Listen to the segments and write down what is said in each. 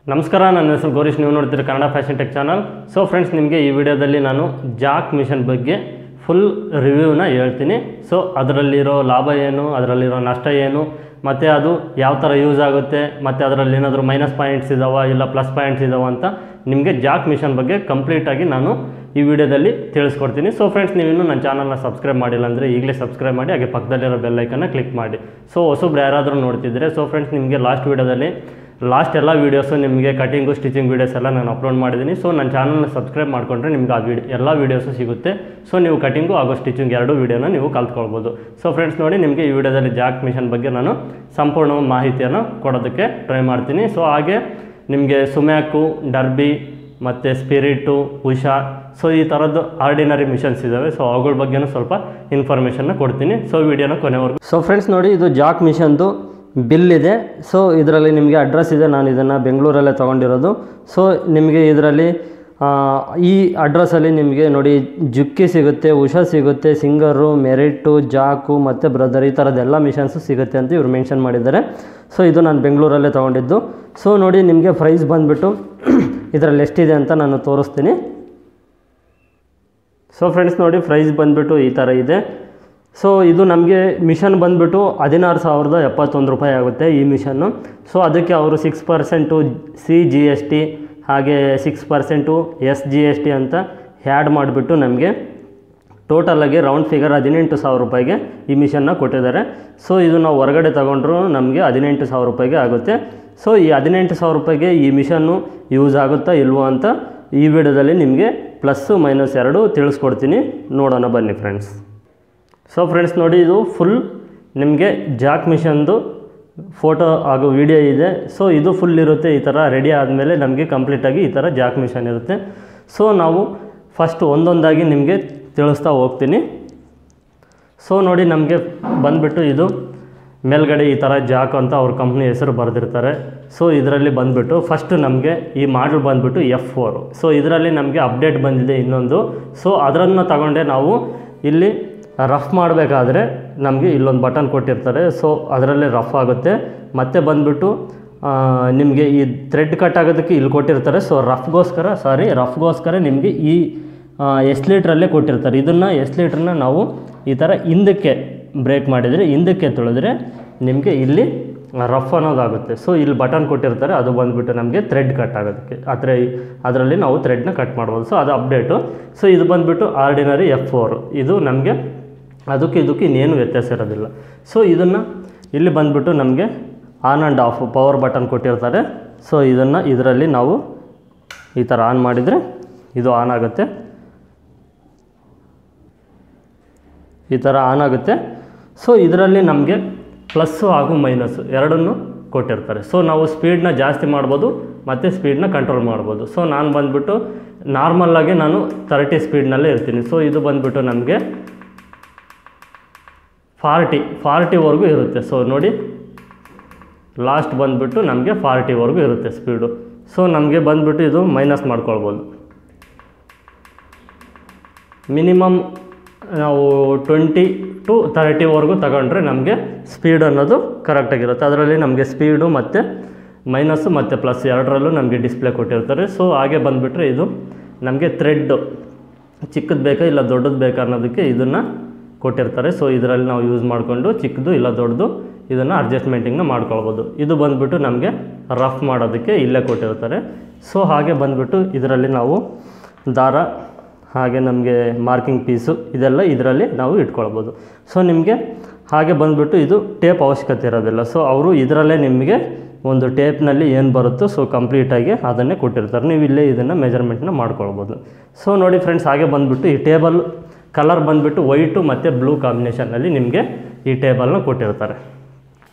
ನಮಸ್ಕಾರ, ನನ್ನ ಹೆಸರು ಗೋರೀಶ್. ನೀವು ನೋಡ್ತೀರಿ Kannada fashion tech channel. So friends, ನಿಮಗೆ ಈ ವಿಡಿಯೋದಲ್ಲಿ ನಾನು ಜಾಕ್ ಮಿಷನ್ ಬಗ್ಗೆ ಫುಲ್ ರಿವ್ಯೂನ ಹೇಳ್ತೀನಿ. ಸೊ ಅದರಲ್ಲಿರೋ ಲಾಭ ಏನು, ಅದರಲ್ಲಿರೋ ನಷ್ಟ ಏನು, ಮತ್ತು ಅದು ಯಾವ ಥರ ಯೂಸ್ ಆಗುತ್ತೆ, ಮತ್ತು ಅದರಲ್ಲಿ ಏನಾದರೂ ಮೈನಸ್ ಪಾಯಿಂಟ್ಸ್ ಇದ್ದಾವ ಇಲ್ಲ ಪ್ಲಸ್ ಪಾಯಿಂಟ್ಸ್ ಇದ್ದಾವ ಅಂತ ನಿಮಗೆ ಜಾಕ್ ಮಿಷನ್ ಬಗ್ಗೆ ಕಂಪ್ಲೀಟಾಗಿ ನಾನು ಈ ವಿಡಿಯೋದಲ್ಲಿ ತಿಳಿಸ್ಕೊಡ್ತೀನಿ. ಸೊ ಫ್ರೆಂಡ್ಸ್, ನೀವಿನ್ನೂ ನನ್ನ ಚಾನಲ್ನ ಸಬ್ಸ್ಕ್ರೈಬ್ ಮಾಡಿಲ್ಲ ಅಂದರೆ ಈಗಲೇ ಸಬ್ಸ್ಕ್ರೈಬ್ ಮಾಡಿ, ಹಾಗೆ ಪಕ್ಕದಲ್ಲಿರೋ ಬೆಲ್ಲೈಕನ್ನ ಕ್ಲಿಕ್ ಮಾಡಿ. ಸೊ ಹೊಸಬ್ರು ಯಾರಾದರೂ ನೋಡ್ತಿದ್ರೆ, ಸೊ ಫ್ರೆಂಡ್ಸ್, ನಿಮಗೆ ಲಾಸ್ಟ್ ಎಲ್ಲ ವೀಡಿಯೋಸು ನಿಮಗೆ ಕಟಿಂಗು ಸ್ಟಿಚಿಂಗ್ ವೀಡಿಯೋಸ್ ಎಲ್ಲ ನಾನು ಅಪ್ಲೋಡ್ ಮಾಡಿದ್ದೀನಿ. ಸೊ ನನ್ನ ಚಾನಲ್ನ ಸಬ್ಸ್ಕ್ರೈಬ್ ಮಾಡಿಕೊಂಡ್ರೆ ನಿಮ್ಗೆ ಎಲ್ಲ ವೀಡಿಯೋಸು ಸಿಗುತ್ತೆ. ಸೊ ನೀವು ಕಟಿಂಗು ಹಾಗೂ ಸ್ಟಿಚಿಂಗ್ ಎರಡೂ ವೀಡಿಯೋನ ನೀವು ಕಲ್ತ್ಕೊಳ್ಬೋದು. ಸೊ ಫ್ರೆಂಡ್ಸ್, ನೋಡಿ, ನಿಮಗೆ ಈ ವಿಡಿಯೋದಲ್ಲಿ ಜಾಕ್ ಮಿಷನ್ ಬಗ್ಗೆ ನಾನು ಸಂಪೂರ್ಣ ಮಾಹಿತಿಯನ್ನು ಕೊಡೋದಕ್ಕೆ ಟ್ರೈ ಮಾಡ್ತೀನಿ. ಸೊ ಹಾಗೆ ನಿಮಗೆ ಸುಮ್ಯಾಕು, ಡರ್ಬಿ ಮತ್ತು ಸ್ಪಿರಿಟು, ಉಷಾ, ಸೊ ಈ ಥರದ್ದು ಆರ್ಡಿನರಿ ಮಿಷನ್ಸ್ ಇದ್ದಾವೆ. ಸೊ ಅವುಗಳ ಬಗ್ಗೆನೂ ಸ್ವಲ್ಪ ಇನ್ಫಾರ್ಮೇಷನ್ನ ಕೊಡ್ತೀನಿ. ಸೊ ವಿಡಿಯೋನ ಕೊನೆವರೆಗೂ. ಸೊ ಫ್ರೆಂಡ್ಸ್, ನೋಡಿ, ಇದು ಜಾಕ್ ಮಿಷನ್ದು ಬಿಲ್ ಇದೆ. ಸೊ ಇದರಲ್ಲಿ ನಿಮಗೆ ಅಡ್ರೆಸ್ ಇದೆ. ನಾನು ಇದನ್ನು ಬೆಂಗಳೂರಲ್ಲೇ ತೊಗೊಂಡಿರೋದು. ಸೊ ನಿಮಗೆ ಇದರಲ್ಲಿ ಈ ಅಡ್ರೆಸ್ಸಲ್ಲಿ ನಿಮಗೆ ನೋಡಿ ಜುಕ್ಕಿ ಸಿಗುತ್ತೆ, ಉಷಾ ಸಿಗುತ್ತೆ, ಸಿಂಗರು, ಮೆರಿಟು, ಜಾಕು ಮತ್ತು ಬ್ರದರ್, ಈ ಥರದ್ದೆಲ್ಲ ಮಿಷನ್ಸು ಸಿಗುತ್ತೆ ಅಂತ ಇವ್ರು ಮೆನ್ಷನ್ ಮಾಡಿದ್ದಾರೆ. ಸೊ ಇದು ನಾನು ಬೆಂಗಳೂರಲ್ಲೇ ತೊಗೊಂಡಿದ್ದು. ಸೊ ನೋಡಿ, ನಿಮಗೆ ಪ್ರೈಸ್ ಬಂದುಬಿಟ್ಟು ಇದರಲ್ಲಿ ಎಷ್ಟಿದೆ ಅಂತ ನಾನು ತೋರಿಸ್ತೀನಿ. ಸೊ ಫ್ರೆಂಡ್ಸ್, ನೋಡಿ, ಪ್ರೈಸ್ ಬಂದುಬಿಟ್ಟು ಈ ಥರ ಇದೆ. ಸೊ ಇದು ನಮಗೆ ಮಿಷನ್ ಬಂದುಬಿಟ್ಟು 16,071 ರೂಪಾಯಿ ಆಗುತ್ತೆ ಈ ಮಿಷನ್ನು. ಸೊ ಅದಕ್ಕೆ ಅವರು 6% CGST ಹಾಗೆ 6% SGST ಅಂತ ಹ್ಯಾಡ್ ಮಾಡಿಬಿಟ್ಟು ನಮಗೆ ಟೋಟಲಾಗಿ ರೌಂಡ್ ಫಿಗರ್ 18,000 ರೂಪಾಯಿಗೆ ಈ ಮಿಷನ್ನ ಕೊಟ್ಟಿದ್ದಾರೆ. ಸೊ ಇದು ನಾವು ಹೊರಗಡೆ ತೊಗೊಂಡ್ರು ನಮಗೆ 18,000 ರೂಪಾಯಿಗೆ ಆಗುತ್ತೆ. ಸೊ ಈ 18,000 ರೂಪಾಯಿಗೆ ಈ ಮಿಷನ್ನು ಯೂಸ್ ಆಗುತ್ತಾ ಇಲ್ವೋ ಅಂತ ಈ ವಿಡಿಯೋದಲ್ಲಿ ನಿಮಗೆ ಪ್ಲಸ್ಸು ಮೈನಸ್ ಎರಡೂ ತಿಳಿಸ್ಕೊಡ್ತೀನಿ. ನೋಡೋಣ ಬನ್ನಿ ಫ್ರೆಂಡ್ಸ್. ಸೊ ಫ್ರೆಂಡ್ಸ್, ನೋಡಿ, ಇದು ಫುಲ್ ನಿಮಗೆ ಜಾಕ್ ಮಿಷನ್ದು ಫೋಟೋ ಹಾಗೂ ವಿಡಿಯೋ ಇದೆ. ಸೊ ಇದು ಫುಲ್ ಇರುತ್ತೆ. ಈ ಥರ ರೆಡಿ ಆದಮೇಲೆ ನಮಗೆ ಕಂಪ್ಲೀಟಾಗಿ ಈ ಥರ ಜಾಕ್ ಮಿಷನ್ ಇರುತ್ತೆ. ಸೊ ನಾವು ಫಸ್ಟ್ ಒಂದೊಂದಾಗಿ ನಿಮಗೆ ತಿಳಿಸ್ತಾ ಹೋಗ್ತೀನಿ. ಸೊ ನೋಡಿ, ನಮಗೆ ಬಂದುಬಿಟ್ಟು ಇದು ಮೇಲ್ಗಡೆ ಈ ಥರ ಜಾಕ್ ಅಂತ ಅವ್ರ ಕಂಪ್ನಿ ಹೆಸರು ಬರೆದಿರ್ತಾರೆ. ಸೊ ಇದರಲ್ಲಿ ಬಂದುಬಿಟ್ಟು ಫಸ್ಟ್ ನಮಗೆ ಈ ಮಾಡಲ್ ಬಂದುಬಿಟ್ಟು F4. ಸೊ ಇದರಲ್ಲಿ ನಮಗೆ ಅಪ್ಡೇಟ್ ಬಂದಿದೆ ಇನ್ನೊಂದು. ಸೊ ಅದನ್ನು ತಗೊಂಡೆ ನಾವು ಇಲ್ಲಿ ರಫ್ ಮಾಡಬೇಕಾದ್ರೆ ನಮಗೆ ಇಲ್ಲೊಂದು ಬಟನ್ ಕೊಟ್ಟಿರ್ತಾರೆ. ಸೊ ಅದರಲ್ಲೇ ರಫ್ ಆಗುತ್ತೆ. ಮತ್ತು ಬಂದುಬಿಟ್ಟು ನಿಮಗೆ ಈ ಥ್ರೆಡ್ ಕಟ್ ಆಗೋದಕ್ಕೆ ಇಲ್ಲಿ ಕೊಟ್ಟಿರ್ತಾರೆ. ಸೊ ರಫ್ಗೋಸ್ಕರ ನಿಮಗೆ ಈ ಎಸ್ಲೀಟ್ರಲ್ಲೇ ಕೊಟ್ಟಿರ್ತಾರೆ. ಇದನ್ನು ಎಸ್ಲೀಟ್ರನ್ನ ನಾವು ಈ ಥರ ಹಿಂದಕ್ಕೆ ಬ್ರೇಕ್ ಮಾಡಿದರೆ, ಹಿಂದಕ್ಕೆ ತುಳಿದ್ರೆ ನಿಮಗೆ ಇಲ್ಲಿ ರಫ್ ಅನ್ನೋದಾಗುತ್ತೆ. ಸೊ ಇಲ್ಲಿ ಬಟನ್ ಕೊಟ್ಟಿರ್ತಾರೆ, ಅದು ಬಂದುಬಿಟ್ಟು ನಮಗೆ ಥ್ರೆಡ್ ಕಟ್ ಆಗೋದಕ್ಕೆ ಅದರಲ್ಲಿ ನಾವು ಥ್ರೆಡ್ನ ಕಟ್ ಮಾಡ್ಬೋದು. ಸೊ ಅದು ಅಪ್ಡೇಟು. ಸೊ ಇದು ಬಂದುಬಿಟ್ಟು ಆರ್ಡಿನರಿ F4. ಇದು ನಮಗೆ ಅದಕ್ಕೆ ಇದಕ್ಕೆ ಇನ್ನೇನು ವ್ಯತ್ಯಾಸ ಇರೋದಿಲ್ಲ. ಸೊ ಇದನ್ನು ಇಲ್ಲಿ ಬಂದುಬಿಟ್ಟು ನಮಗೆ on and of power button ಕೊಟ್ಟಿರ್ತಾರೆ. ಸೊ ಇದರಲ್ಲಿ ನಾವು ಈ ಥರ ಆನ್ ಮಾಡಿದರೆ ಇದು ಆನ್ ಆಗುತ್ತೆ. ಈ ಥರ ಆನ್ ಆಗುತ್ತೆ. ಸೊ ಇದರಲ್ಲಿ ನಮಗೆ ಪ್ಲಸ್ಸು ಹಾಗೂ ಮೈನಸ್ಸು ಎರಡನ್ನೂ ಕೊಟ್ಟಿರ್ತಾರೆ. ಸೊ ನಾವು ಸ್ಪೀಡನ್ನ ಜಾಸ್ತಿ ಮಾಡ್ಬೋದು ಮತ್ತು ಸ್ಪೀಡನ್ನ ಕಂಟ್ರೋಲ್ ಮಾಡ್ಬೋದು. ಸೊ ನಾನು ಬಂದುಬಿಟ್ಟು ನಾರ್ಮಲ್ಲಾಗಿ ನಾನು 30 ಸ್ಪೀಡ್ನಲ್ಲೇ ಇರ್ತೀನಿ. ಸೊ ಇದು ಬಂದುಬಿಟ್ಟು ನಮಗೆ 40ವರೆಗೂ ಇರುತ್ತೆ. ಸೊ ನೋಡಿ, ಲಾಸ್ಟ್ ಬಂದುಬಿಟ್ಟು ನಮಗೆ 40ವರೆಗೂ ಇರುತ್ತೆ ಸ್ಪೀಡು. ಸೊ ನಮಗೆ ಬಂದುಬಿಟ್ಟು ಇದು ಮೈನಸ್ ಮಾಡ್ಕೊಳ್ಬೋದು. ಮಿನಿಮಮ್ ನಾವು 20 to 30ವರೆಗೂ ತಗೊಂಡ್ರೆ ನಮಗೆ ಸ್ಪೀಡ್ ಅನ್ನೋದು ಕರೆಕ್ಟಾಗಿರುತ್ತೆ. ಅದರಲ್ಲಿ ನಮಗೆ ಸ್ಪೀಡು ಮತ್ತು ಮೈನಸ್ಸು ಮತ್ತು ಪ್ಲಸ್ ಎರಡರಲ್ಲೂ ನಮಗೆ ಡಿಸ್ಪ್ಲೇ ಕೊಟ್ಟಿರ್ತಾರೆ. ಸೊ ಹಾಗೆ ಬಂದುಬಿಟ್ರೆ ಇದು ನಮಗೆ ಥ್ರೆಡ್ಡು ಚಿಕ್ಕದು ಬೇಕಾ ಇಲ್ಲ ದೊಡ್ಡದು ಬೇಕಾ ಅನ್ನೋದಕ್ಕೆ ಇದನ್ನು ಕೊಟ್ಟಿರ್ತಾರೆ. ಸೊ ಇದರಲ್ಲಿ ನಾವು ಯೂಸ್ ಮಾಡಿಕೊಂಡು ಚಿಕ್ಕದು ಇಲ್ಲ ದೊಡ್ಡದು ಇದನ್ನು ಅಡ್ಜಸ್ಟ್ಮೆಂಟಿಂಗ್ನ ಮಾಡ್ಕೊಳ್ಬೋದು. ಇದು ಬಂದುಬಿಟ್ಟು ನಮಗೆ ರಫ್ ಮಾಡೋದಕ್ಕೆ ಇಲ್ಲೇ ಕೊಟ್ಟಿರ್ತಾರೆ. ಸೊ ಹಾಗೆ ಬಂದುಬಿಟ್ಟು ಇದರಲ್ಲಿ ನಾವು ದಾರ ಹಾಗೆ ನಮಗೆ ಮಾರ್ಕಿಂಗ್ ಪೀಸು ಇದೆಲ್ಲ ಇದರಲ್ಲಿ ನಾವು ಇಟ್ಕೊಳ್ಬೋದು. ಸೊ ನಿಮಗೆ ಹಾಗೆ ಬಂದುಬಿಟ್ಟು ಇದು ಟೇಪ್ ಅವಶ್ಯಕತೆ ಇರೋದಿಲ್ಲ. ಸೊ ಅವರು ಇದರಲ್ಲೇ ನಿಮಗೆ ಒಂದು ಟೇಪ್ನಲ್ಲಿ ಏನು ಬರುತ್ತೋ ಸೊ ಕಂಪ್ಲೀಟಾಗಿ ಅದನ್ನೇ ಕೊಟ್ಟಿರ್ತಾರೆ. ನೀವು ಇಲ್ಲೇ ಇದನ್ನು ಮೆಜರ್ಮೆಂಟ್ನ ಮಾಡ್ಕೊಳ್ಬೋದು. ಸೊ ನೋಡಿ ಫ್ರೆಂಡ್ಸ್, ಹಾಗೆ ಬಂದುಬಿಟ್ಟು ಈ ಟೇಬಲ್ ಕಲರ್ ಬಂದುಬಿಟ್ಟು ವೈಟು ಮತ್ತು ಬ್ಲೂ ಕಾಂಬಿನೇಷನಲ್ಲಿ ನಿಮಗೆ ಈ ಟೇಬಲ್ನ ಕೊಟ್ಟಿರ್ತಾರೆ.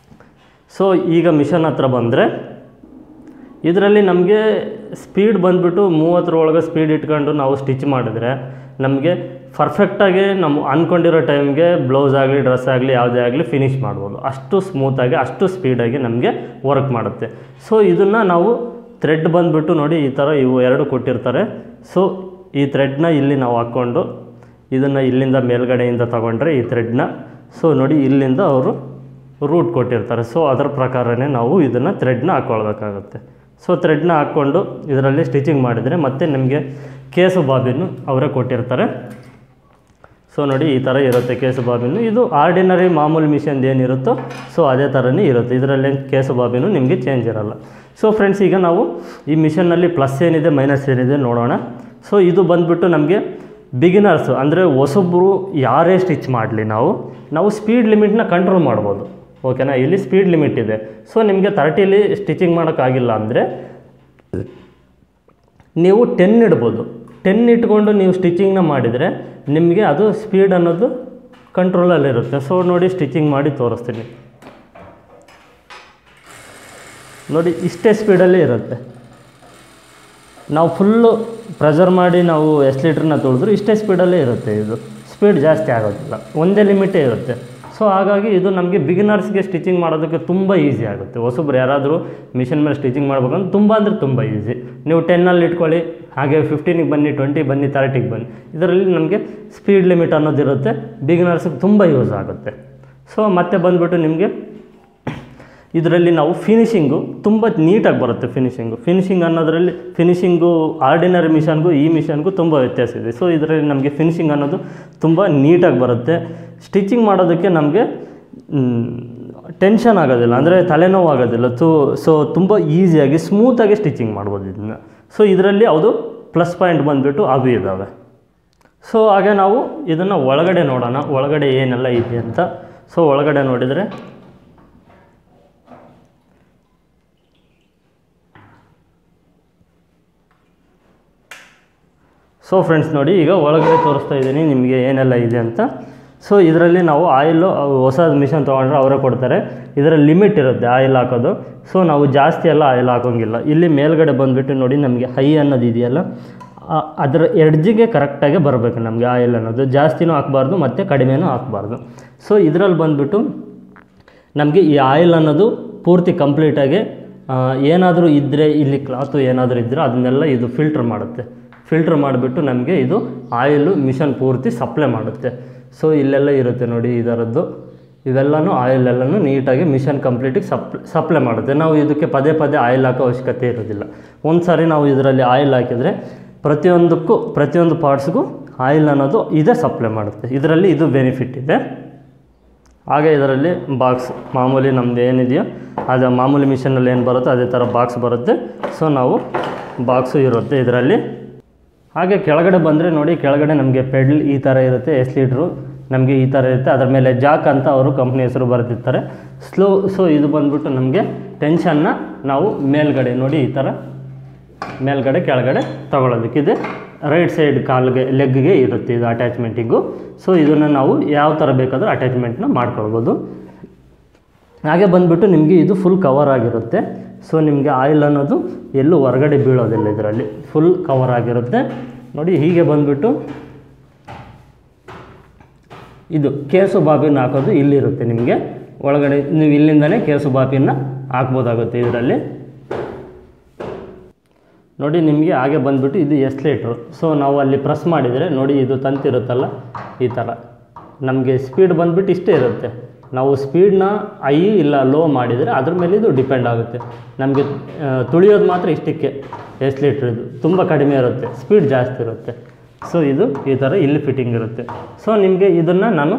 ಸೊ ಈಗ ಮಿಷನ್ ಹತ್ರ ಬಂದರೆ ಇದರಲ್ಲಿ ನಮಗೆ ಸ್ಪೀಡ್ ಬಂದುಬಿಟ್ಟು 30 ಒಳಗೆ ಸ್ಪೀಡ್ ಇಟ್ಕೊಂಡು ನಾವು ಸ್ಟಿಚ್ ಮಾಡಿದರೆ ನಮಗೆ ಪರ್ಫೆಕ್ಟಾಗಿ ನಮ್ಮ ಅಂದ್ಕೊಂಡಿರೋ ಟೈಮ್ಗೆ ಬ್ಲೌಸ್ ಆಗಲಿ ಡ್ರೆಸ್ ಆಗಲಿ ಯಾವುದೇ ಆಗಲಿ ಫಿನಿಷ್ ಮಾಡ್ಬೋದು. ಅಷ್ಟು ಸ್ಮೂತಾಗಿ ಅಷ್ಟು ಸ್ಪೀಡಾಗಿ ನಮಗೆ ವರ್ಕ್ ಮಾಡುತ್ತೆ. ಸೊ ಇದನ್ನು ನಾವು ಥ್ರೆಡ್ ಬಂದುಬಿಟ್ಟು ನೋಡಿ ಈ ಥರ ಇವು ಎರಡು ಕೊಟ್ಟಿರ್ತಾರೆ. ಸೊ ಈ ಥ್ರೆಡ್ನ ಇಲ್ಲಿ ನಾವು ಹಾಕ್ಕೊಂಡು ಇದನ್ನು ಇಲ್ಲಿಂದ ಮೇಲ್ಗಡೆಯಿಂದ ತಗೊಂಡ್ರೆ ಈ ಥ್ರೆಡ್ನ ಸೊ ನೋಡಿ ಇಲ್ಲಿಂದ ಅವರು ರೂಟ್ ಕೊಟ್ಟಿರ್ತಾರೆ. ಸೊ ಅದರ ಪ್ರಕಾರನೇ ನಾವು ಇದನ್ನು ಥ್ರೆಡ್ನ ಹಾಕ್ಕೊಳ್ಬೇಕಾಗುತ್ತೆ. ಸೊ ಥ್ರೆಡ್ನ ಹಾಕ್ಕೊಂಡು ಇದರಲ್ಲಿ ಸ್ಟಿಚಿಂಗ್ ಮಾಡಿದರೆ ಮತ್ತೆ ನಿಮಗೆ ಕೇಸು ಬಾಬಿನ್ನು ಅವರೇ ಕೊಟ್ಟಿರ್ತಾರೆ. ಸೊ ನೋಡಿ ಈ ಥರ ಇರುತ್ತೆ ಕೇಸು ಬಾಬಿನ್ನು. ಇದು ಆರ್ಡಿನರಿ ಮಾಮೂಲಿ ಮಿಷನ್ದು ಏನಿರುತ್ತೋ ಸೊ ಅದೇ ಥರನೇ ಇರುತ್ತೆ. ಇದರಲ್ಲಿ ಕೇಸು ಬಾಬಿನ್ನು ನಿಮಗೆ ಚೇಂಜ್ ಇರೋಲ್ಲ. ಸೊ ಫ್ರೆಂಡ್ಸ್, ಈಗ ನಾವು ಈ ಮಿಷನ್ನಲ್ಲಿ ಪ್ಲಸ್ ಏನಿದೆ ಮೈನಸ್ ಏನಿದೆ ನೋಡೋಣ. ಸೊ ಇದು ಬಂದುಬಿಟ್ಟು ನಮಗೆ ಬಿಗಿನರ್ಸು ಅಂದರೆ ಹೊಸಬ್ರು ಯಾರೇ ಸ್ಟಿಚ್ ಮಾಡಲಿ ನಾವು ಸ್ಪೀಡ್ ಲಿಮಿಟ್ನ ಕಂಟ್ರೋಲ್ ಮಾಡ್ಬೋದು. ಓಕೆನಾ, ಇಲ್ಲಿ ಸ್ಪೀಡ್ ಲಿಮಿಟ್ ಇದೆ. ಸೊ ನಿಮಗೆ 30ಲಿ ಸ್ಟಿಚಿಂಗ್ ಮಾಡೋಕ್ಕಾಗಿಲ್ಲ ಅಂದರೆ ನೀವು 10 ಇಡ್ಬೋದು. 10 ಇಟ್ಕೊಂಡು ನೀವು ಸ್ಟಿಚಿಂಗ್ನ ಮಾಡಿದರೆ ನಿಮಗೆ ಅದು ಸ್ಪೀಡ್ ಅನ್ನೋದು ಕಂಟ್ರೋಲಲ್ಲಿರುತ್ತೆ. ಸೊ ನೋಡಿ ಸ್ಟಿಚಿಂಗ್ ಮಾಡಿ ತೋರಿಸ್ತೀನಿ ನೋಡಿ, ಇಷ್ಟೇ ಸ್ಪೀಡಲ್ಲೇ ಇರುತ್ತೆ. ನಾವು ಫುಲ್ಲು ಪ್ರೆಷರ್ ಮಾಡಿ ನಾವು ಎಸ್ಲೇಟ್ರನ್ನ ತೊಳೆದ್ರು ಇಷ್ಟೇ ಸ್ಪೀಡಲ್ಲೇ ಇರುತ್ತೆ. ಇದು ಸ್ಪೀಡ್ ಜಾಸ್ತಿ ಆಗೋದಿಲ್ಲ, ಒಂದೇ ಲಿಮಿಟೇ ಇರುತ್ತೆ. ಸೊ ಹಾಗಾಗಿ ಇದು ನಮಗೆ ಬಿಗಿನರ್ಸ್ಗೆ ಸ್ಟಿಚಿಂಗ್ ಮಾಡೋದಕ್ಕೆ ತುಂಬ ಈಸಿ ಆಗುತ್ತೆ. ಹೊಸಬ್ರು ಯಾರಾದರೂ ಮಿಷನ್ ಮೇಲೆ ಸ್ಟಿಚಿಂಗ್ ಮಾಡ್ಬೇಕಂದ್ರೆ ತುಂಬ ಅಂದರೆ ತುಂಬ ಈಸಿ. ನೀವು 10ಅಲ್ಲಿ ಇಟ್ಕೊಳ್ಳಿ, ಹಾಗೆ 15ಗೆ ಬನ್ನಿ, 20 ಬನ್ನಿ, 30ಗೆ ಬನ್ನಿ. ಇದರಲ್ಲಿ ನಮಗೆ ಸ್ಪೀಡ್ ಲಿಮಿಟ್ ಅನ್ನೋದಿರುತ್ತೆ, ಬಿಗಿನರ್ಸ್ಗೆ ತುಂಬ ಯೂಸ್ ಆಗುತ್ತೆ. ಸೊ ಮತ್ತೆ ಬಂದುಬಿಟ್ಟು ನಿಮಗೆ ಇದರಲ್ಲಿ ನಾವು ಫಿನಿಷಿಂಗು ತುಂಬ ನೀಟಾಗಿ ಬರುತ್ತೆ. ಫಿನಿಷಿಂಗ್ ಅನ್ನೋದರಲ್ಲಿ ಫಿನಿಷಿಂಗು ಆರ್ಡಿನರಿ ಮಿಷನ್ಗೂ ಈ ಮಿಷನ್ಗೂ ತುಂಬ ವ್ಯತ್ಯಾಸ ಇದೆ. ಸೊ ಇದರಲ್ಲಿ ನಮಗೆ ಫಿನಿಷಿಂಗ್ ಅನ್ನೋದು ತುಂಬ ನೀಟಾಗಿ ಬರುತ್ತೆ. ಸ್ಟಿಚಿಂಗ್ ಮಾಡೋದಕ್ಕೆ ನಮಗೆ ಟೆನ್ಷನ್ ಆಗೋದಿಲ್ಲ, ಅಂದರೆ ತಲೆನೋವು ಆಗೋದಿಲ್ಲ. ಸೊ ತುಂಬ ಈಸಿಯಾಗಿ ಸ್ಮೂತಾಗಿ ಸ್ಟಿಚಿಂಗ್ ಮಾಡ್ಬೋದು ಇದನ್ನು. ಸೊ ಇದರಲ್ಲಿ ಅದು ಪ್ಲಸ್ ಪಾಯಿಂಟ್ ಬಂದುಬಿಟ್ಟು ಅವು ಇದ್ದಾವೆ. ಸೊ ಹಾಗೆ ನಾವು ಇದನ್ನು ಒಳಗಡೆ ನೋಡೋಣ, ಒಳಗಡೆ ಏನೆಲ್ಲ ಇದೆ ಅಂತ. ಸೊ ಒಳಗಡೆ ನೋಡಿದರೆ ಸೊ ಫ್ರೆಂಡ್ಸ್ ನೋಡಿ, ಈಗ ಒಳಗಡೆ ತೋರಿಸ್ತಾ ಇದ್ದೀನಿ ನಿಮಗೆ ಏನೆಲ್ಲ ಇದೆ ಅಂತ. ಸೊ ಇದರಲ್ಲಿ ನಾವು ಆಯಿಲು ಹೊಸ ಮಿಷನ್ ತೊಗೊಂಡ್ರೆ ಅವರೇ ಕೊಡ್ತಾರೆ. ಇದರ ಲಿಮಿಟ್ ಇರುತ್ತೆ ಆಯಿಲ್ ಹಾಕೋದು. ಸೊ ನಾವು ಜಾಸ್ತಿ ಎಲ್ಲ ಆಯಿಲ್ ಹಾಕೋಂಗಿಲ್ಲ. ಇಲ್ಲಿ ಮೇಲ್ಗಡೆ ಬಂದುಬಿಟ್ಟು ನೋಡಿ, ನಮಗೆ ಹೈ ಅನ್ನೋದು ಇದೆಯಲ್ಲ ಅದರ ಎಡ್ಜಿಗೆ ಕರೆಕ್ಟಾಗಿ ಬರಬೇಕು ನಮಗೆ ಆಯಿಲ್ ಅನ್ನೋದು. ಜಾಸ್ತಿನೂ ಹಾಕಬಾರ್ದು ಮತ್ತು ಕಡಿಮೆನೂ ಹಾಕಬಾರ್ದು. ಸೊ ಇದರಲ್ಲಿ ಬಂದುಬಿಟ್ಟು ನಮಗೆ ಈ ಆಯಿಲ್ ಅನ್ನೋದು ಪೂರ್ತಿ ಕಂಪ್ಲೀಟಾಗಿ ಏನಾದರೂ ಇದ್ದರೆ, ಇಲ್ಲಿ ಕ್ಲಾತು ಏನಾದರೂ ಇದ್ದರೆ ಅದನ್ನೆಲ್ಲ ಇದು ಫಿಲ್ಟ್ರ್ ಮಾಡಿಬಿಟ್ಟು ನಮಗೆ ಇದು ಆಯಿಲು ಮಿಷನ್ ಪೂರ್ತಿ ಸಪ್ಲೈ ಮಾಡುತ್ತೆ. ಸೊ ಇಲ್ಲೆಲ್ಲ ಇರುತ್ತೆ ನೋಡಿ ಇದರದ್ದು, ಇವೆಲ್ಲನೂ ಆಯಿಲೆಲ್ಲನೂ ನೀಟಾಗಿ ಮಿಷನ್ ಕಂಪ್ಲೀಟಿಗೆ ಸಪ್ಲೈ ಮಾಡುತ್ತೆ. ನಾವು ಇದಕ್ಕೆ ಪದೇ ಆಯಿಲ್ ಹಾಕೋ ಅವಶ್ಯಕತೆ ಇರೋದಿಲ್ಲ. ಒಂದು ಸಾರಿ ನಾವು ಇದರಲ್ಲಿ ಆಯಿಲ್ ಹಾಕಿದರೆ ಪ್ರತಿಯೊಂದು ಪಾರ್ಟ್ಸ್ಗೂ ಆಯಿಲ್ ಅನ್ನೋದು ಇದೇ ಸಪ್ಲೈ ಮಾಡುತ್ತೆ. ಇದರಲ್ಲಿ ಇದು ಬೆನಿಫಿಟ್ ಇದೆ. ಹಾಗೆ ಇದರಲ್ಲಿ ಬಾಕ್ಸ್ ಮಾಮೂಲಿ ನಮ್ಮದು ಏನಿದೆಯೋ ಅದು ಮಾಮೂಲಿ ಮಿಷನಲ್ಲಿ ಏನು ಬರುತ್ತೋ ಅದೇ ಥರ ಬಾಕ್ಸ್ ಬರುತ್ತೆ. ಸೊ ನಾವು ಬಾಕ್ಸು ಇರುತ್ತೆ ಇದರಲ್ಲಿ. ಹಾಗೆ ಕೆಳಗಡೆ ಬಂದರೆ ನೋಡಿ, ಕೆಳಗಡೆ ನಮಗೆ ಪೆಡ್ಲ್ ಈ ಥರ ಇರುತ್ತೆ, ಎಸ್ಲೀಟ್ರು ನಮಗೆ ಈ ಥರ ಇರುತ್ತೆ. ಅದರ ಮೇಲೆ ಜಾಕ್ ಅಂತ ಅವರು ಕಂಪ್ನಿ ಹೆಸರು ಬರೆದಿರ್ತಾರೆ. ಸೊ ಇದು ಬಂದುಬಿಟ್ಟು ನಮಗೆ ಟೆನ್ಷನ್ನ ನಾವು ಮೇಲ್ಗಡೆ ನೋಡಿ ಈ ಥರ ಮೇಲ್ಗಡೆ ಕೆಳಗಡೆ ತಗೊಳ್ಳೋದಕ್ಕಿದೆ. ರೈಟ್ ಸೈಡ್ ಕಾಲಿಗೆ ಲೆಗ್ಗೆ ಇರುತ್ತೆ ಇದು ಅಟ್ಯಾಚ್ಮೆಂಟಿಂಗು. ಸೊ ಇದನ್ನು ನಾವು ಯಾವ ಥರ ಬೇಕಾದರೂ ಅಟ್ಯಾಚ್ಮೆಂಟ್ನ ಮಾಡ್ಕೊಳ್ಬೋದು. ಹಾಗೆ ಬಂದುಬಿಟ್ಟು ನಿಮಗೆ ಇದು ಫುಲ್ ಕವರ್ ಆಗಿರುತ್ತೆ. ಸೊ ನಿಮಗೆ ಆಯಿಲ್ ಅನ್ನೋದು ಎಲ್ಲೂ ಹೊರಗಡೆ ಬೀಳೋದಿಲ್ಲ, ಇದರಲ್ಲಿ ಫುಲ್ ಕವರ್ ಆಗಿರುತ್ತೆ ನೋಡಿ. ಹೀಗೆ ಬಂದುಬಿಟ್ಟು ಇದು ಕೇಸು ಬಾಬಿನ ಹಾಕೋದು ಇಲ್ಲಿರುತ್ತೆ ನಿಮಗೆ ಒಳಗಡೆ. ನೀವು ಇಲ್ಲಿಂದನೇ ಕೇಸು ಬಾಬಿನ ಹಾಕ್ಬೋದಾಗುತ್ತೆ ಇದರಲ್ಲಿ ನೋಡಿ. ನಿಮಗೆ ಹಾಗೆ ಬಂದುಬಿಟ್ಟು ಇದು ಎಸ್ಲೇಟ್ರು. ಸೊ ನಾವು ಅಲ್ಲಿ ಪ್ರೆಸ್ ಮಾಡಿದರೆ ನೋಡಿ, ಇದು ತಂತಿರುತ್ತಲ್ಲ ಈ ಥರ ನಮಗೆ ಸ್ಪೀಡ್ ಬಂದುಬಿಟ್ಟು ಇಷ್ಟೇ ಇರುತ್ತೆ. ನಾವು ಸ್ಪೀಡ್ನ ಹೈ ಇಲ್ಲ ಲೋ ಮಾಡಿದರೆ ಅದ್ರ ಮೇಲೆ ಇದು ಡಿಪೆಂಡ್ ಆಗುತ್ತೆ. ನಮಗೆ ತುಳಿಯೋದು ಮಾತ್ರ ಇಷ್ಟಕ್ಕೆ ಎಸ್ಲೇಟ್ರದ್ದು ತುಂಬ ಕಡಿಮೆ ಇರುತ್ತೆ, ಸ್ಪೀಡ್ ಜಾಸ್ತಿ ಇರುತ್ತೆ. ಸೊ ಇದು ಈ ಥರ ಇಲ್ಲಿ ಫಿಟ್ಟಿಂಗ್ ಇರುತ್ತೆ. ಸೊ ನಿಮಗೆ ಇದನ್ನು ನಾನು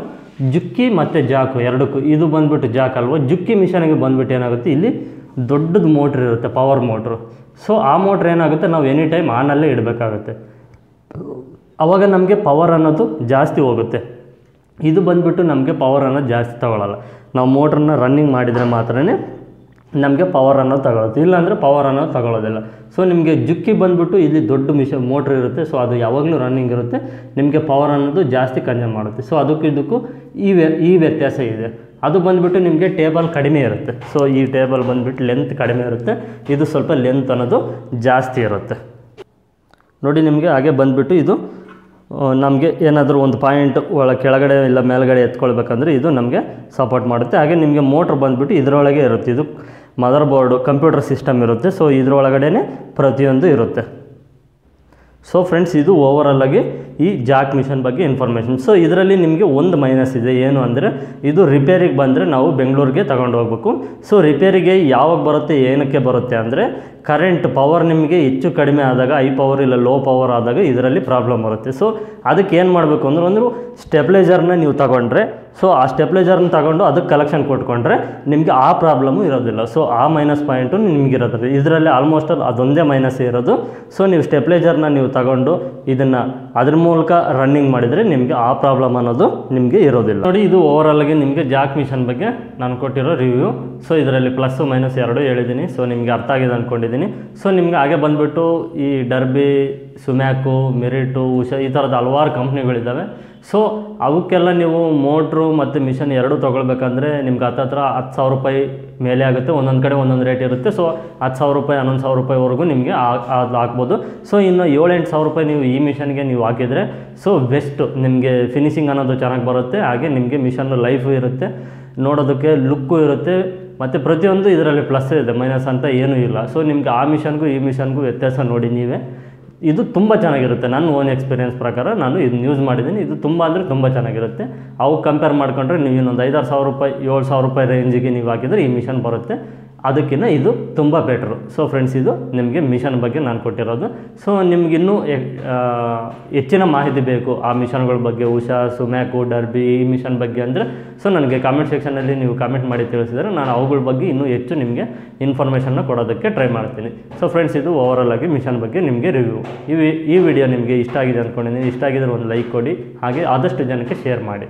ಜುಕ್ಕಿ ಮತ್ತು ಜಾಕು ಎರಡಕ್ಕೂ, ಇದು ಬಂದುಬಿಟ್ಟು ಜಾಕ್ ಅಲ್ವ, ಜುಕ್ಕಿ ಮಿಷನ್ಗೆ ಬಂದುಬಿಟ್ಟು ಏನಾಗುತ್ತೆ, ಇಲ್ಲಿ ದೊಡ್ಡದು ಮೋಟ್ರ್ ಇರುತ್ತೆ, ಪವರ್ ಮೋಟ್ರು. ಸೊ ಆ ಮೋಟ್ರ್ ಏನಾಗುತ್ತೆ, ನಾವು ಎನಿ ಟೈಮ್ ಆನಲ್ಲೇ ಇಡಬೇಕಾಗುತ್ತೆ. ಆವಾಗ ನಮಗೆ ಪವರ್ ಅನ್ನೋದು ಜಾಸ್ತಿ ಹೋಗುತ್ತೆ. ಇದು ಬಂದುಬಿಟ್ಟು ನಮಗೆ ಪವರ್ ಅನ್ನೋದು ಜಾಸ್ತಿ ತಗೊಳ್ಳಲ್ಲ. ನಾವು ಮೋಟ್ರನ್ನ ರನ್ನಿಂಗ್ ಮಾಡಿದರೆ ಮಾತ್ರ ನಮಗೆ ಪವರ್ ಅನ್ನೋದು ತಗೊಳುತ್ತೆ, ಇಲ್ಲಾಂದರೆ ಪವರ್ ಅನ್ನೋದು ತಗೊಳ್ಳೋದಿಲ್ಲ. ಸೊ ನಿಮಗೆ ಜುಕ್ಕಿ ಬಂದುಬಿಟ್ಟು ಇಲ್ಲಿ ದೊಡ್ಡ ಮೋಟ್ರ್ ಇರುತ್ತೆ. ಸೊ ಅದು ಯಾವಾಗಲೂ ರನ್ನಿಂಗ್ ಇರುತ್ತೆ, ನಿಮಗೆ ಪವರ್ ಅನ್ನೋದು ಜಾಸ್ತಿ ಕನ್ಸ್ಯೂಮ್ ಮಾಡುತ್ತೆ. ಸೊ ಇದಕ್ಕೂ ಈ ವ್ಯತ್ಯಾಸ ಇದೆ. ಅದು ಬಂದುಬಿಟ್ಟು ನಿಮಗೆ ಟೇಬಲ್ ಕಡಿಮೆ ಇರುತ್ತೆ. ಸೊ ಈ ಟೇಬಲ್ ಬಂದುಬಿಟ್ಟು ಲೆಂತ್ ಕಡಿಮೆ ಇರುತ್ತೆ, ಇದು ಸ್ವಲ್ಪ ಲೆಂತ್ ಅನ್ನೋದು ಜಾಸ್ತಿ ಇರುತ್ತೆ ನೋಡಿ. ನಿಮಗೆ ಹಾಗೆ ಬಂದುಬಿಟ್ಟು ಇದು ನಮಗೆ ಏನಾದರೂ ಒಂದು ಪಾಯಿಂಟ್ ಕೆಳಗಡೆ ಇಲ್ಲ ಮೇಲ್ಗಡೆ ಎತ್ಕೊಳ್ಬೇಕಂದ್ರೆ ಇದು ನಮಗೆ ಸಪೋರ್ಟ್ ಮಾಡುತ್ತೆ. ಹಾಗೆ ನಿಮಗೆ ಮೋಟ್ರ್ ಬಂದುಬಿಟ್ಟು ಇದರೊಳಗೆ ಇರುತ್ತೆ, ಇದು ಮದರ್ ಬೋರ್ಡು ಕಂಪ್ಯೂಟರ್ ಸಿಸ್ಟಮ್ ಇರುತ್ತೆ. ಸೊ ಇದರೊಳಗಡೆ ಪ್ರತಿಯೊಂದು ಇರುತ್ತೆ. ಸೊ ಫ್ರೆಂಡ್ಸ್, ಇದು ಓವರಾಲಾಗಿ ಈ ಜಾಕ್ ಮಿಷನ್ ಬಗ್ಗೆ ಇನ್ಫಾರ್ಮೇಷನ್. ಸೊ ಇದರಲ್ಲಿ ನಿಮಗೆ ಒಂದು ಮೈನಸ್ ಇದೆ, ಏನು ಅಂದರೆ ಇದು ರಿಪೇರಿಗೆ ಬಂದರೆ ನಾವು ಬೆಂಗಳೂರಿಗೆ ತಗೊಂಡು ಹೋಗ್ಬೇಕು. ಸೊ ರಿಪೇರಿಗೆ ಯಾವಾಗ ಬರುತ್ತೆ, ಏನಕ್ಕೆ ಬರುತ್ತೆ ಅಂದರೆ ಕರೆಂಟ್ ಪವರ್ ನಿಮಗೆ ಹೆಚ್ಚು ಕಡಿಮೆ ಆದಾಗ, ಹೈ ಪವರ್ ಇಲ್ಲ ಲೋ ಪವರ್ ಆದಾಗ ಇದರಲ್ಲಿ ಪ್ರಾಬ್ಲಮ್ ಬರುತ್ತೆ. ಸೊ ಅದಕ್ಕೆ ಏನು ಮಾಡಬೇಕು ಅಂದರೆ ಒಂದು ಸ್ಟೆಬ್ಲೈಸರ್ನ ನೀವು ತಗೊಂಡ್ರೆ, ಸೊ ಆ ಸ್ಟೆಬ್ಲೈಸರ್ನ ತಗೊಂಡು ಅದಕ್ಕೆ ಕಲೆಕ್ಷನ್ ಕೊಟ್ಕೊಂಡ್ರೆ ನಿಮಗೆ ಆ ಪ್ರಾಬ್ಲಮ್ಮು ಇರೋದಿಲ್ಲ. ಸೊ ಆ ಮೈನಸ್ ಪಾಯಿಂಟು ನಿಮ್ಗೆ ಇರೋದಿಲ್ಲ. ಇದರಲ್ಲಿ ಆಲ್ಮೋಸ್ಟ್ ಅದೊಂದೇ ಮೈನಸ್ ಇರೋದು. ಸೊ ನೀವು ಸ್ಟೆಬ್ಲೈಸರ್ನ ನೀವು ತಗೊಂಡು ಇದನ್ನು ಅದ್ರ ಮೂಲಕ ರನ್ನಿಂಗ್ ಮಾಡಿದರೆ ನಿಮಗೆ ಆ ಪ್ರಾಬ್ಲಮ್ ಅನ್ನೋದು ನಿಮಗೆ ಇರೋದಿಲ್ಲ. ನೋಡಿ, ಇದು ಓವರಾಲಾಗಿ ನಿಮಗೆ ಜಾಕ್ ಮಿಷನ್ ಬಗ್ಗೆ ನಾನು ಕೊಟ್ಟಿರೋ ರಿವ್ಯೂ. ಸೊ ಇದರಲ್ಲಿ ಪ್ಲಸ್ಸು ಮೈನಸ್ ಎರಡೂ ಹೇಳಿದ್ದೀನಿ. ಸೊ ನಿಮಗೆ ಅರ್ಥ ಆಗಿದೆ ಅಂದ್ಕೊಂಡಿದ್ದೀನಿ. ಸೊ ನಿಮ್ಗೆ ಹಾಗೆ ಬಂದುಬಿಟ್ಟು ಈ ಡರ್ಬಿ, ಸುಮ್ಯಾಕು, ಮೆರಿಟು, ಉಷಾ ಈ ಥರದ ಹಲವಾರು ಕಂಪ್ನಿಗಳಿದ್ದಾವೆ. ಸೊ ಅವಕ್ಕೆಲ್ಲ ನೀವು ಮೋಟ್ರು ಮತ್ತು ಮಿಷನ್ ಎರಡೂ ತೊಗೊಳ್ಬೇಕಂದ್ರೆ ನಿಮ್ಗೆ ಹತ್ತತ್ರ 10,000 ರೂಪಾಯಿ ಮೇಲೆ ಆಗುತ್ತೆ. ಒಂದೊಂದು ಕಡೆ ಒಂದೊಂದು ರೇಟ್ ಇರುತ್ತೆ. ಸೊ 10,000 ರೂಪಾಯಿ 11,000 ರೂಪಾಯಿವರೆಗೂ ನಿಮಗೆ ಅದು ಹಾಕ್ಬೋದು. ಸೊ ಇನ್ನು 7-8 ರೂಪಾಯಿ ನೀವು ಈ ಮಿಷನ್ಗೆ ನೀವು ಹಾಕಿದರೆ ಸೊ ಬೆಸ್ಟ್, ನಿಮಗೆ ಫಿನಿಶಿಂಗ್ ಅನ್ನೋದು ಚೆನ್ನಾಗಿ ಬರುತ್ತೆ. ಹಾಗೆ ನಿಮಗೆ ಮಿಷನ್ ಲೈಫು ಇರುತ್ತೆ, ನೋಡೋದಕ್ಕೆ ಲುಕ್ಕು ಇರುತ್ತೆ, ಮತ್ತು ಪ್ರತಿಯೊಂದು ಇದರಲ್ಲಿ ಪ್ಲಸ್ ಇದೆ, ಮೈನಸ್ ಅಂತ ಏನೂ ಇಲ್ಲ. ಸೊ ನಿಮಗೆ ಆ ಮಿಷನ್ಗೂ ಈ ಮಿಷನ್ಗೂ ವ್ಯತ್ಯಾಸ ನೋಡಿ ನೀವೇ. ಇದು ತುಂಬ ಚೆನ್ನಾಗಿರುತ್ತೆ. ನನ್ನ ಓನ್ ಎಕ್ಸ್ಪೀರಿಯನ್ಸ್ ಪ್ರಕಾರ ನಾನು ಇದನ್ನ ಯೂಸ್ ಮಾಡಿದ್ದೀನಿ. ಇದು ತುಂಬ ಅಂದರೆ ತುಂಬ ಚೆನ್ನಾಗಿರುತ್ತೆ. ಅವು ಕಂಪೇರ್ ಮಾಡಿಕೊಂಡ್ರೆ ನೀವು ಇನ್ನೊಂದು 5,000-6,000 ರೂಪಾಯಿ 7,000 ರೂಪಾಯಿ ರೇಂಜಿಗೆ ನೀವು ಹಾಕಿದರೆ ಈ ಮಿಷನ್ ಬರುತ್ತೆ. ಅದಕ್ಕಿಂತ ಇದು ತುಂಬ ಬೆಟ್ರು. ಸೊ ಫ್ರೆಂಡ್ಸ್, ಇದು ನಿಮಗೆ ಮಿಷನ್ ಬಗ್ಗೆ ನಾನು ಕೊಟ್ಟಿರೋದು. ಸೊ ನಿಮಗಿನ್ನೂ ಹೆಚ್ಚಿನ ಮಾಹಿತಿ ಬೇಕು ಆ ಮಿಷನ್ಗಳ ಬಗ್ಗೆ, ಉಷಾ, ಸುಮ್ಯಾಕು, ಡರ್ಬಿ ಈ ಮಿಷನ್ ಬಗ್ಗೆ ಅಂದರೆ ಸೊ ನನಗೆ ಕಾಮೆಂಟ್ ಸೆಕ್ಷನಲ್ಲಿ ನೀವು ಕಾಮೆಂಟ್ ಮಾಡಿ ತಿಳಿಸಿದರೆ ನಾನು ಅವುಗಳ ಬಗ್ಗೆ ಇನ್ನೂ ಹೆಚ್ಚು ನಿಮಗೆ ಇನ್ಫಾರ್ಮೇಷನ್ನ ಕೊಡೋದಕ್ಕೆ ಟ್ರೈ ಮಾಡ್ತೀನಿ. ಸೊ ಫ್ರೆಂಡ್ಸ್, ಇದು ಓವರಾಲ್ ಆಗಿ ಮಿಷನ್ ಬಗ್ಗೆ ನಿಮಗೆ ರಿವ್ಯೂ. ಈ ವಿಡಿಯೋ ನಿಮಗೆ ಇಷ್ಟ ಆಗಿದೆ ಅಂದ್ಕೊಂಡಿದ್ದೀನಿ. ಇಷ್ಟ ಆಗಿದ್ರೆ ಒಂದು ಲೈಕ್ ಕೊಡಿ, ಹಾಗೆ ಆದಷ್ಟು ಜನಕ್ಕೆ ಶೇರ್ ಮಾಡಿ.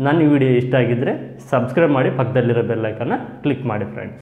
ನನ್ನ ಈ ವಿಡಿಯೋ ಇಷ್ಟ ಆಗಿದ್ದರೆ ಸಬ್ಸ್ಕ್ರೈಬ್ ಮಾಡಿ, ಪಕ್ಕದಲ್ಲಿರೋ ಬೆಲ್ ಐಕನ್ನ ಕ್ಲಿಕ್ ಮಾಡಿ ಫ್ರೆಂಡ್ಸ್.